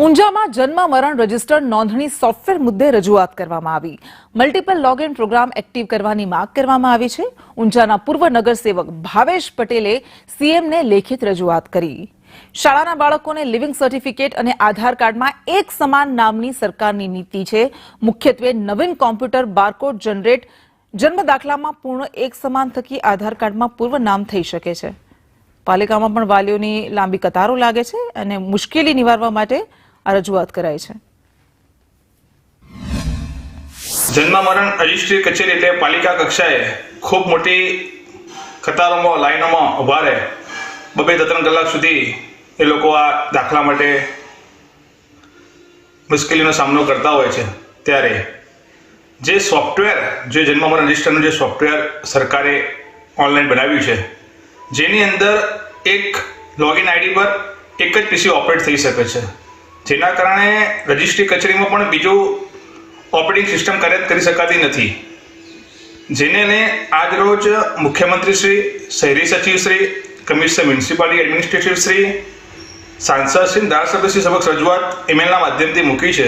ઊંઝામાં જન્મ મરણ રજિસ્ટર નોંધણી સોફ્ટવેર મુદ્દે રજૂઆત કરવામાં આવી. મલ્ટીપલ લોગિન પ્રોગ્રામ એક્ટિવ કરવાની માંગ કરવામાં આવી છે. ઊંઝાના પૂર્વ નગરસેવક ભાવેશ પટેલે સીએમને લેખિત રજૂઆત કરી. શાળાના બાળકોને લિવિંગ સર્ટિફિકેટ અને આધાર કાર્ડમાં એક સમાન નામની સરકારની નીતિ છે. મુખ્યત્વે નવીન કોમ્પ્યુટર બારકોડ જનરેટ જન્મ દાખલામાં પૂર્ણ એક સમાન થકી આધાર કાર્ડમાં પૂર્વ નામ થઈ શકે છે. પાલિકામાં પણ વાલીઓની લાંબી કતારો લાગે છે અને મુશ્કેલી નિવારવા માટે આ રજૂઆત કરાઈ છે. જન્મ મરણ રજિસ્ટ્રી કચેરી એટલે પાલિકા કક્ષાએ ખૂબ મોટી કતારોમાં લાઈનોમાં ઊભા રહે 2-3 કલાક સુધી એ લોકો આ દાખલા માટે મુશ્કેલીનો સામનો કરતા હોય છે. ત્યારે જે સોફ્ટવેર જે જન્મ મરણ રજિસ્ટરનું જે સોફ્ટવેર સરકારે ઓનલાઈન બનાવ્યું છે, જેની અંદર એક લોગિન આઈડી પર એક જ પીસી ઓપરેટ થઈ શકે છે, જેના કારણે રજિસ્ટ્રી કચેરીમાં પણ બીજું ઓપરેટિંગ સિસ્ટમ કાર્યરત કરી શકાતી નથી. જેને લઈને આજરોજ મુખ્યમંત્રી શ્રી, શહેરી સચિવ Shri, commissioner municipality administrative Shri, સાંસદ શ્રી, ધારાસભ્ય શ્રી સમક્ષ રજૂઆત ઈમેલના માધ્યમથી મૂકી છે.